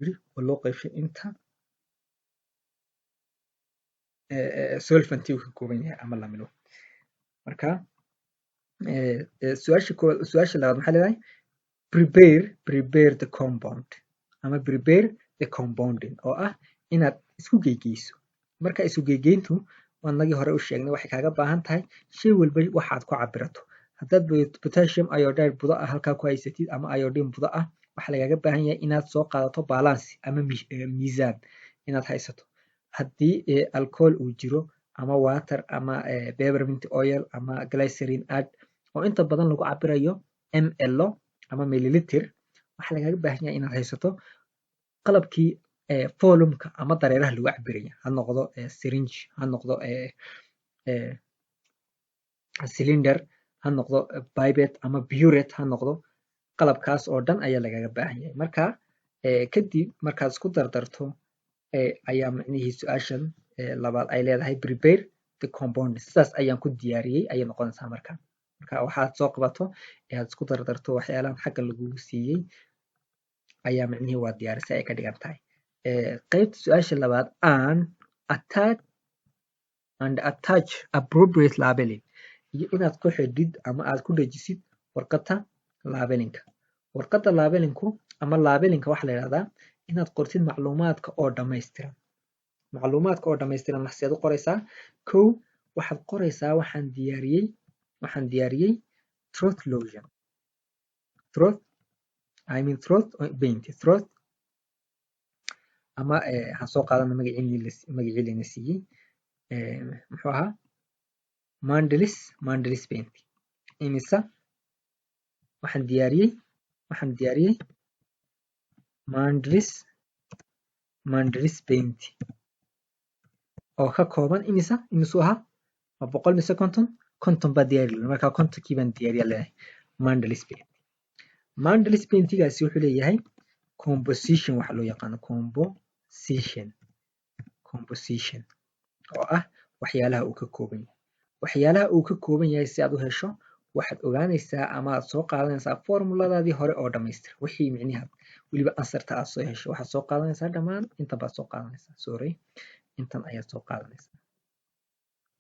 yiri oo loo qaybshay inta solventy uu ka kooban yahay ama lamino. Marka su'aasha labaad maxay leedahay prepare the compound ama prepare the compounding oo ah inaad isku geygeyso. Marka isku geygeyntu wanagii hore u sheegnay waxay kaaga baahan tahay shay walba waxaad ku cabirato. Haddaad potassium iodide budo ah halkaa ku haysatid ama iodine budo ah waxa lagaaga baahan yahay inaad soo qaadato balance ama miisaan inaad haysato. Haddii alcohol uu jiro ama water ama peppermint oil ama glycerin add oo inta badan lagu cabirayo ml ama milliliter waxa lagaaga baahan yahay inaad haysato qalabkii volumeka ama dareeraha lagu cabiraya ha noqdo syringe ha noqdo cylinder ha noqdo pipette ama burette ha noqdo qalabkaas oo dhan ayaa lagaaga baahan yahay. Marka kadib markaad isku dardarto ayaa macnihii su'aashan labaad ay leedahay prepare the compound. Sidaas ayaan ku diyaariyey ayay noqonaysaa marka waxaad soo qabato aad isku dardarto waxyaalahan xagga lagugu siiyey ayaa macnihii waa diyaarisay ay ka dhigan tahay. Qaybta su'aasha labaad and attach appropriate labeling iyo inaad ku xidhid ama aad ku dhajisid warqadda labelinka. Warqadda labelinku ama labelinka waxaa la yidhahdaa inaad qortid macluumaadka oo dhammaystiran. Macluumaadka oo dhammaystiran maxaad u qoraysaa? Kow waxaad qoraysaa waxaan diyaariyey throat lotion. Throat paint ama waxaan soo qaadana magacii lana siiyey muxuu ahaa Mandelis paint. Imisa waxaan diyaariyey Mandelis paint oo ka kooban imisuu ahaa ma 100 mise 50? 50 baa diyaari marka 50kii baan diyaariyaa leeyahay Mandelis paint. Mandelis paintigaasi wuxuu leeyahay composition waxa loo yaqaano composition oo ah waxyaalaha uu ka kooban yahay. Waxyaalaha uu ka kooban yahay si aad u hesho waxaad ogaanaysaa ama aad soo qaadanaysaa formuladaadii hore oo dhammaystiran wixii micnaha weliba ansarta aad soo hesho waxaad soo qaadanaysaa dhammaan intan baad soo qaadanaysaa intan ayaad soo qaadanaysaa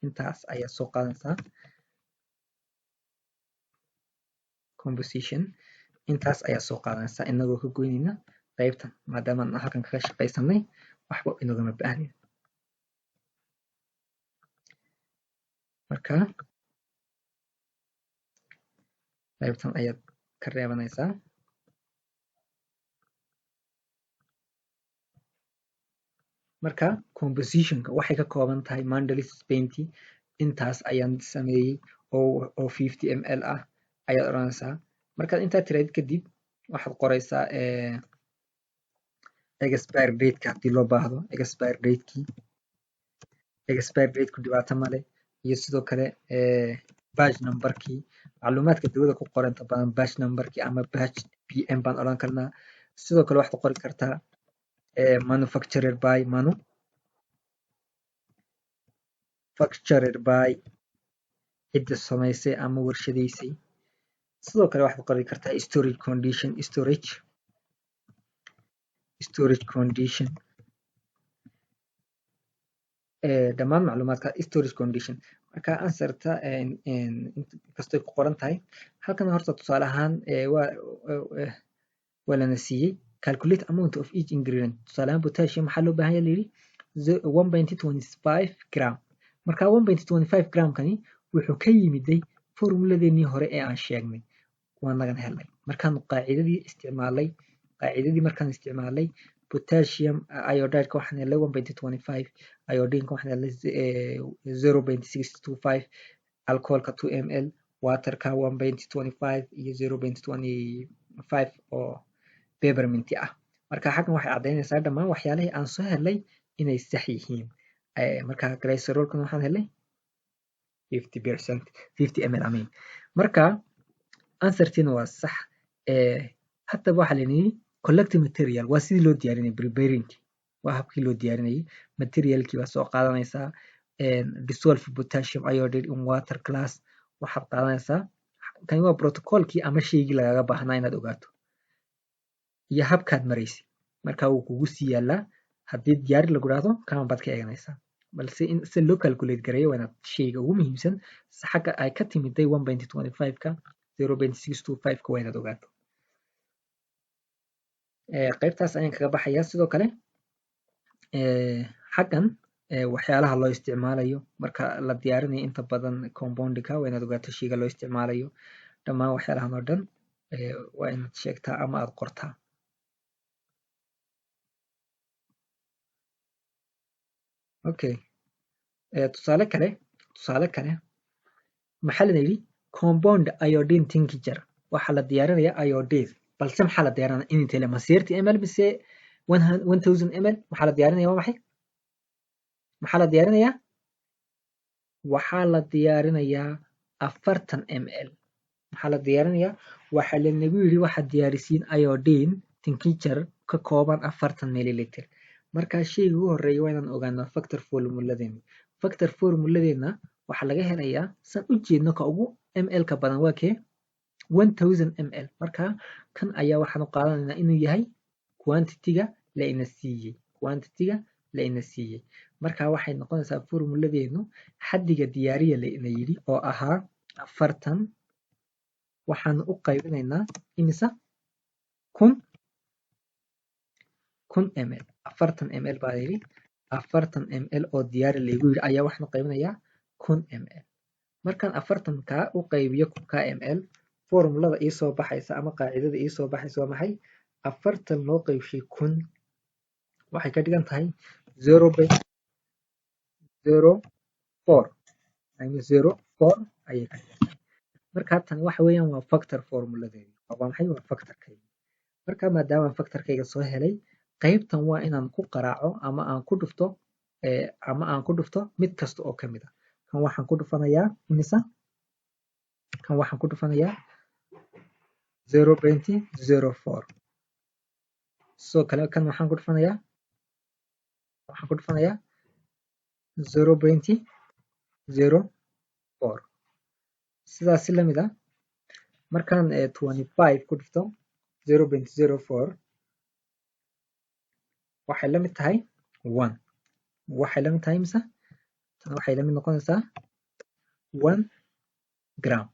intaas ayaad soo qaadanaysaa composition intaas ayaad soo qaadanaysaa inagoo ka goynayna qaybtan maadaama aan halkan kaga shaqaysanay waxba inagama baahnin. Marka qaybtan ayaad ka reebanaysaa. Marka compositionka waxay ka kooban tahay Mandelis paint intaas ayaan sameeyey oo 50 ml ah ayaad oranaysaa. Markaad intaa tiraahid kadib waxaad qoraysaa expire date-ka haddii loo baahdo expire date-ku dhibaato male iyo sidoo kale batch numberkii macluumaadka dawada ku qoran inta badan batch numberkii ama batch PM baan oran karnaa. Sidoo kale waxaad qori kartaa manufactured by cidda samaysay ama warshadeysay. Sidoo kale waxaad qori kartaa storage condition dhammaan macluumaadka storage condition. Marka ansarta inkastoo ku qoran tahay halkan horta tusaale ahaan waa lana siiyey calculate amount of each ingredient. Tusaale ahaan potassium maxaa loo baahan yahay la yidhi 1.25 gram. Marka 1.25 gramkani wuxuu ka yimiday formuladeennii hore ee aan sheegnay waan nagan helnay markaan qaacidadii markaan isticmaalay potassium iodide ka waxaan helnay 1.25 iodine ka waxaan helnay 0.625 alcoholka 2 ml waterka 1.25 iyo 0.25 oo peppermint ah. Marka xaggan waxay caddaynaysaa dhammaan waxyaalihii aan soo helnay inay sax yihiin. Marka glycerolkan waxaan helnay 50 ml amin. Marka ansartiina waa sax. Haddaba waxaa layidhi collecting material waa sidii loo diyaarinayay preparing waa habkii loo diyaarinayay materialkii baa soo qaadanaysaa dissolve potassium iodide in water glass waxaad qaadanaysaa kani waa protocolkii ama shaygii lagaga baahnaa inaad ogaato iyo habkaad maraysay marka wuu kugu sii yaalaa haddii diyaari lagu dhahdo kaman baad ka eeganaysaa balse in si loo calculate gareeyo waa inaad shayga ugu muhiimsan xagga ay ka timiday 1.25ka 0.625ka waa inaad ogaato qaybtaas ayaan kaga baxayaa sidoo kale xaggan waxyaalaha loo isticmaalayo marka la diyaarinayo inta badan compoundika waa inaad ogaato shayga loo isticmaalayo dhammaan waxyaalahan oo dhan waa inaad sheegtaa ama aad qortaa okay tusaale kale maxaa la yidhi compound iodine tincture waxaa la diyaarinayaa iodine balse maxaa la diyaarinaya intee ma 30 ml mise 1000 ml maxaa la diyaarinaya waa maxay maxaa la diyaarinayaa waxaa la diyaarinayaa 40 ml maxaa la diyaarinayaa waxaa lanagu yidhi waxaad diyaarisiin iodine tincture ka kooban 40 milliliter marka shayga ugu horeeya waa inaan ogaanaa factor formuladeena factor formuladeena waxaa laga helayaa san u jeedno ka ugu ml ka badan waa kee 1000 ml marka kan ayaa waxaan u qaadanaynaa inuu yahay quantity-ga la ina siiyey marka waxay noqonaysaa formuladeenu xaddiga diyaariya la ina yidhi oo ahaa 40 waxaan u qaybinaynaa imisa 1000 ml 40 ml baa yidhi 40 ml oo diyaari laygu yidhi ayaa waxaan u qaybinayaa 1000 ml markaan 40ka u qaybiyo 1000 ml formulada ii soo baxaysa ama qaacidada ii soo baxaysa waa maxay 40 loo qaybshay 1000 waxay ka dhigan tahay 0.04 ayay ka dhigan tahay marka tan waxa weeyaan waa factor formuladeedi waa maxay waa factorkayga marka maadaama factorkayga soo helay qaybtan waa inaan ku qaraaco ama aan ku dhufto mid kasta oo ka mid ah kan waxaan ku dhufanayaa imisa kan waxaan ku dhufanayaa 0.04 sidoo kale kan waxaan ku dhufanayaa 0.04 sidaas la mid ah markaan 25 ku dhufto 0.04 waxay la mid tahay 1 waxay la mid tahay mise tan waxay la mid noqonaysaa 1 gram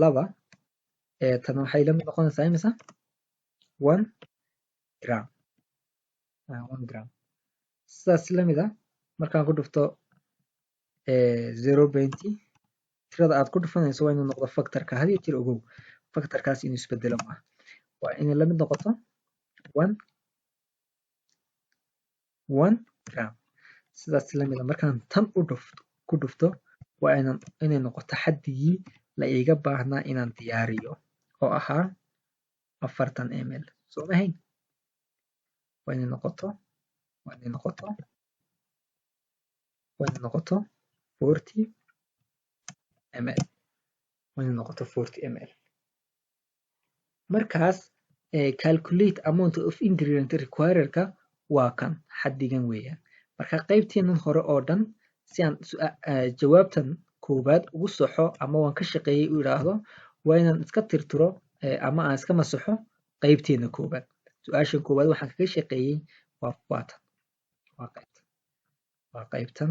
laba tan waxay la mid noqonaysaa mise 1 gram sidaas la mid ah markaan ku dhufto 0. tirada aad ku dhufanayso waa inuu noqdo factorka hadiyo jeer ogow factorkaas inuu isbedelo maaha waa inay la mid noqoto 1 gram sidaas la mid ah markaan tan ku dhufto waa inay noqoto xaddigii la iiga baahnaa inaan diyaariyo oo ahaa 40 ml soo mahayn waa inay noqoto 40 ml waa inay noqoto 40 ml markaas calculate amount of ingredient requiredka waa kan xaddigan weeyaan marka qaybteenan hore oo dhan si aan jawaabtan koobaad ugu saxo ama waan ka shaqeeyey u idhaahdo waa inaan iska tirtiro ama aan iska masaxo qaybteena koobaad su-aashan koobaad waxaan kaga shaqeeyey waa qaybtan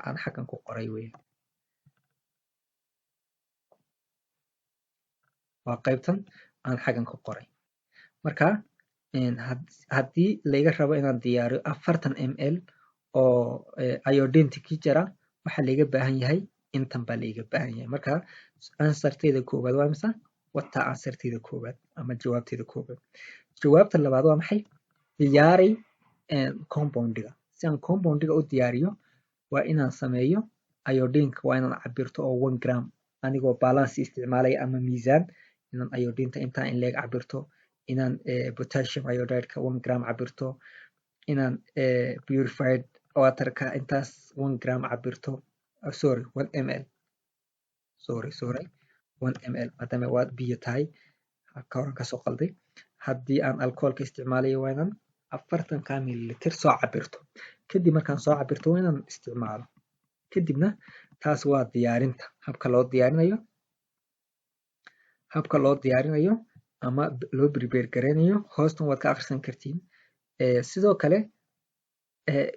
aan xaggan ku qoray weeyaan waa qaybtan aan xaggan ku qoray marka haddii layga rabo inaan diyaariyo 40 ml oo iodine tincture waxaa layga baahan yahay intan baa layga baahan yahay marka ansarteeda koobaad waa mise wataa ansarteeda koobaad ama jawaabteeda koobaad jawaabta labaad waa maxay diyaari compoundiga si aan compoundiga u diyaariyo waa inaan sameeyo iodineka waa inaan cabirto oo 1 gram anigoo balance isticmaalaya ama miisaan inaan iodinta intaa in leeg cabirto inaan potassium iodide-ka 1 gram cabirto inaan purified water-ka intaas 1 gram cabirto 1 ml sorry 1 ml maadaama waa biyo tahay ka horan kasoo qalday haddii aan alcoholka isticmaalayo waa inaan 40 milliliter soo cabirto kadib markaan soo cabirto waa inaan isticmaalo kadibna taas waa diyaarinta habka loo diyaarinayo ama loo prepare gareynayo hoostan waad ka akhrisan kartiin. Sidoo kale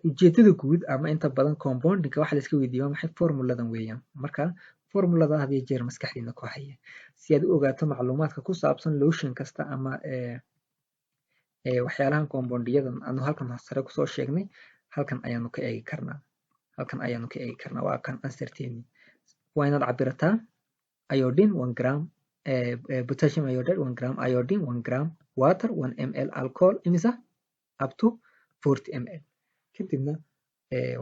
ujeedada guud ama inta badan compoundingka waxa la iska weydiiyo waa maxay formuladan weeyaan. Marka formulada had iyo jeer maskaxdiina ku haya si aad u ogaato macluumaadka ku saabsan lotion kasta ama waxyaalahan compoundiyadan aanu halkan sare kusoo sheegnay halkan ayaanu ka eegi karnaa. Waa kan answerteeni. Waa inaad cabirataa iodine 1 gram, potassium iodide 1 gram, iodine 1 gram, water 1 ml, alcohol imisa up to 40 ml. kadibna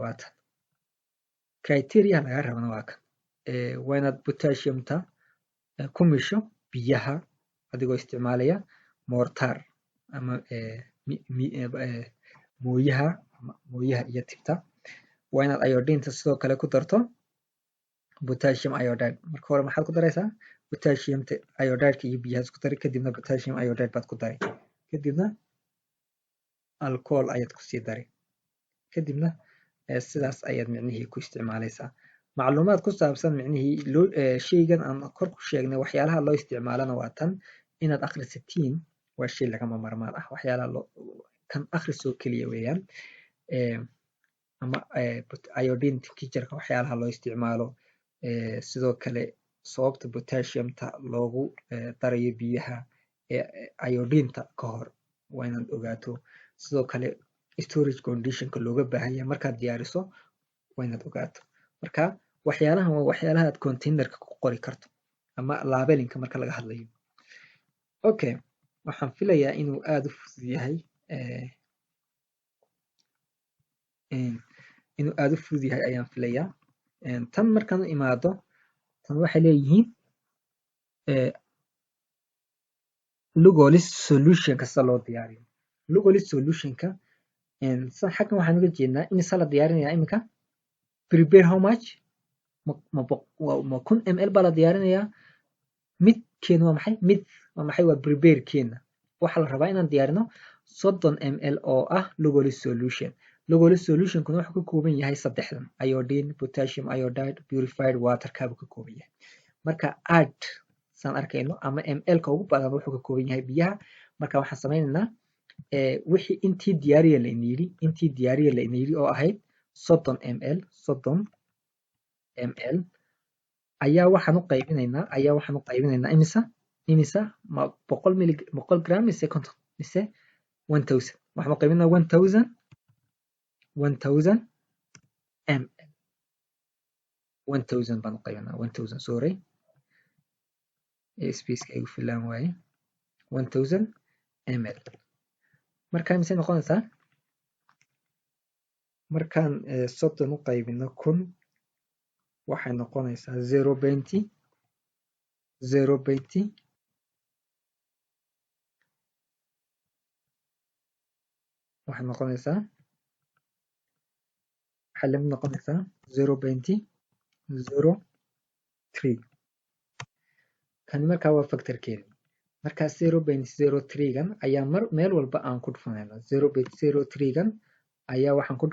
waa tan criteria laga rabana waa kan. Waa inaad potassiumta ku misho biyaha adigoo isticmaalaya mortar ama mooyaha iyo tibta. Waa inaad iodineta sidoo kale ku darto potassium iodide. Marka hore maxaad ku daraysaa potassium iodide iyo biyaha isku dari, kadibna potassium iodide baad ku dari, kadibna alcohol ayaad ku sii dari, kadibna sidaas ayaad micnihii ku isticmaalaysaa. Macluumaad ku saabsan micnihii shaygan aan kor ku sheegnay waxyaalaha loo isticmaalana waa tan inaad akhrisatiin. Waa shay lagama maarmaan ah, waxyaalaha kan akhrisoo keliya weeyaan. Ama iodine tincture waxyaalaha loo isticmaalo, sidoo kale sababta potassiumta loogu darayo biyaha iodineta ka hor waa inaad ogaato. Sidoo kale storage conditionka looga baahan yahay markaad diyaariso waa inaad ogaato. Marka waxyaalahan waa waxyaalaha aad containerka ku qori karto ama labelinka marka laga hadlayo. Okay, waxaan filayaa inuu aad u fudud yahay ayaan filayaa. Tan markaan u imaado tan waxay leeyihiin Lugol's solutionka sida loo diyaariyo. Lugol's solutionka xaggan waxaan uga jeednaa imisa la diyaarinayaa imika. Prepare how much? ma 1000 ml baa la diyaarinayaa. Midkeena waa maxay? Waa maxay? Waa prepare keena. Waxaa la rabaa inaan diyaarino 30 ml oo ah Lugol's solution. Lugol's solutionkuna wuxuu ka kooban yahay saddexdan: iodine, potassium iodide, purified water kaabuu ka kooban yahay. Marka add saan arkayno ama ml-ka ugu badan wuxuu ka kooban yahay biyaha. Marka waxaan sameynaynaa wixii intii diyaariya la yidhi oo ahayd 30 ml ayaa waxaan u qaybinaynaa imisa ma 100 gram mise 50 mise 1000. waxaan u qaybinaynaa 1000 ml. 1000 baan u qaybinaa 1000, sorry spaceka igu filan waaye. 1000 ml markaa imise noqonaysaa? Markaan 30 u qaybino 1000 waxay noqonaysaa 0.0 waxay noqonaysaa 0.03. kani markaa waa factorkeeda. Markaa 0.03gan ayaa meel walba aan ku dhufanaynaa. 0.03gan ayaa waxaan ku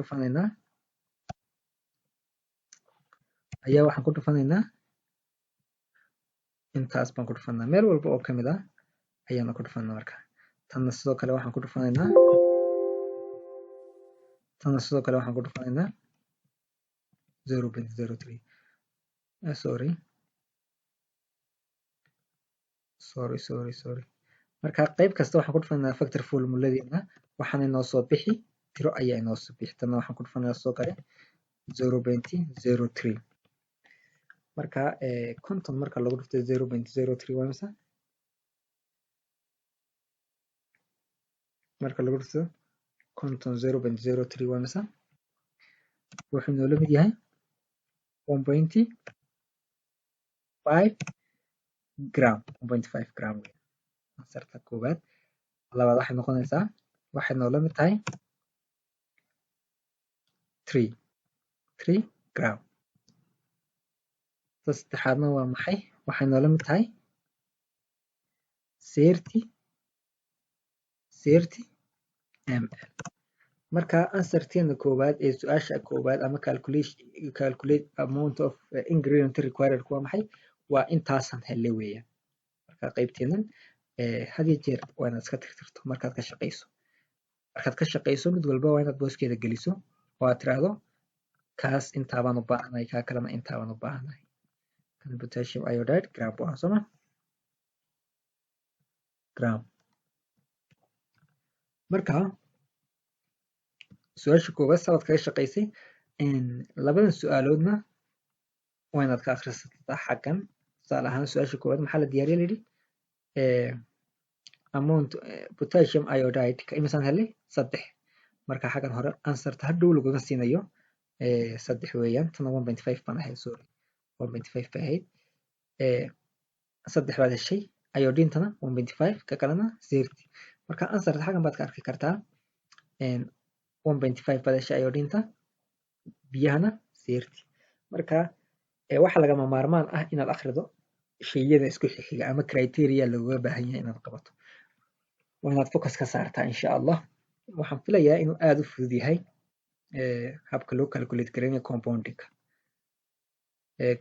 dhufanaynaa intaas baan ku dhufanaa. Meel walba oo kamid ah ayaana ku dhufanaa. Marka tanna sidoo kale waxaan ku dhufanaynaa 0.03. sorry. Marka qayb kasta waxaan ku dhufanaynaa factor formuladeena waxaana inoo soo bixi tiro ayaa inoo soo bixi. Tanna waxaan ku dhufanaynaa sidoo kale 0.03. marka 50 marka lagu dhufto 0.03 waa imisa? Marka lagu dhufto 50 0.03 waa imisa? wuxuu inoo la mid yahay 1.5 gram. ansarta koowaad. labaad waxay noqonaysaa waxay noo la mid tahay 3 gram. saddexaadna waa maxay? waxay noo la mid tahay 30 ml. marka ansarteena koowaad ee su-aasha koowaad ama calculate amount of ingredient required waa maxay? waa intaasan hele weeyaan. marka qaybteenan had iyo jeer waa inaad iska tirtirto markaad ka shaqayso. Markaad ka shaqayso mid walba waa inaad booskeeda geliso oo aad tiraahdo kaas intaa baan u baahanahay, kaa kalena intaa baan u baahanahay. Kan potassium iodide gram buu ahaa sooma gram. Marka su-aasha koowaad sabaad kaga shaqaysay labadan su-aaloodna waa inaad ka akhrisataa xaggan. Tusaale ahaan su-aasha koowaad maxaa la diyaariya la yidhi amount potassium iodide ka imisaan helay 3. marka xaggan hore answerta hadhow laguma siinayo 3 weeyaan, tana 1.5 baan ahayd, sorry 1.5 bay ahayd. 3 baad heshay, iodine-tana 1.5, ka kalena 0. marka answerta xaggan baad ka arki kartaa 1.5 baad heshay iodine-ta, biyahana 0. marka waxa lagama maarmaan ah inaad akhrido shayada isku xiga ama criteria looga baahan yahay inaad qabato. waa inaad focus ka saartaa insha Allah. waxaan filayaa inuu aad u fudud yahay habka loo calculate gareynayo compounding-ka.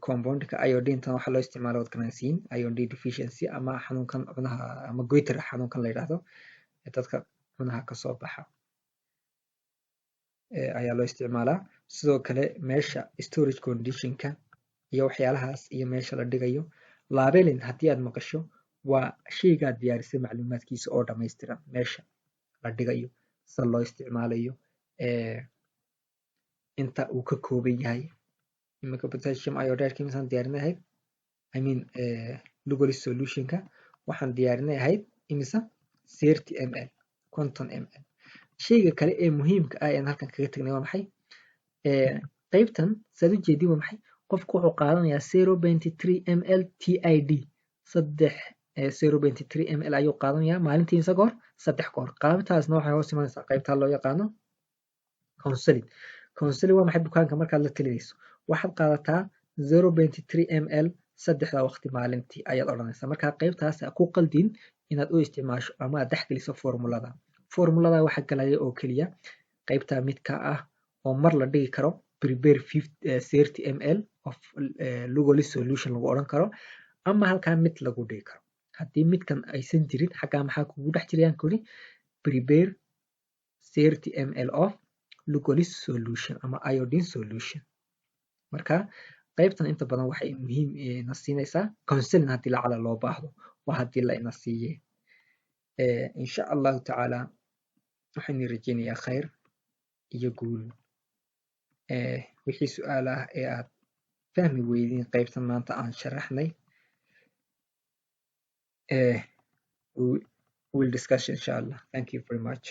compounding-ka iodine-tan waxaa loo isticmaalo wad garanaysiin iodine deficiency ama xanuunkan cunaha ama goiter xanuunkan la yidhaahdo dadka cunaha kasoo baxa ayaa loo isticmaalaa. sidoo kale meesha storage condition-ka iyo waxyaalahaas iyo meesha la dhigayo. labeling haddii aad maqasho waa shaygaad diyaarisay macluumaadkiisa oo dhammaystiran, meesha la dhigayo, sida loo isticmaalayo, inta uu ka kooban yahay. iminka potassium iodide-ka imisaan diyaarinay ahayd I mean Lugol solution-ka waxaan diyaarinay ahayd imisa 30 ml 50 ml. shayga kale ee muhiimka ah aan halkan kaga tagnay waa maxay qaybtan saad u jeedin waa maxay qofku wuxuu qaadanayaa 0.3 ml TID 0.3 ml ayuu qaadanayaa maalintii isagoor 3 goor. qaabtaasna waxay hoos imanaysaa qaybta loo yaqaano counseling. counseling waa maxay bukaanka markaad la talinayso waxaad qaadataa 0.3 ml 3 waqti maalintii ayaad odhanaysaa. marka qaybtaas ku qaldin inaad u isticmaasho ama aad dhexgeliso formulada. formulada waxa galaya oo keliya qaybta midka ah oo mar la dhigi karo prepare 30 ml of Lugol solution lagu odhan karo ama halkaa mid lagu dhigi karo. haddii midkan aysan jirin xaggaa maxaa kugu dhex jirayaan kuli prepare 30 ml of Lugol solution ama iodine solution. marka qaybtan inta badan waxay muhiim na siinaysaa counseling haddii lacala loo baahdo waa haddii la ina siiye. insha allahu tacaala waxaan rajeynayaa khayr iyo guul. wixii su-aal ah ee aad fahmi weydiin qaybtan maanta aan sharaxnay we'll discuss insha Allah. Thank you very much.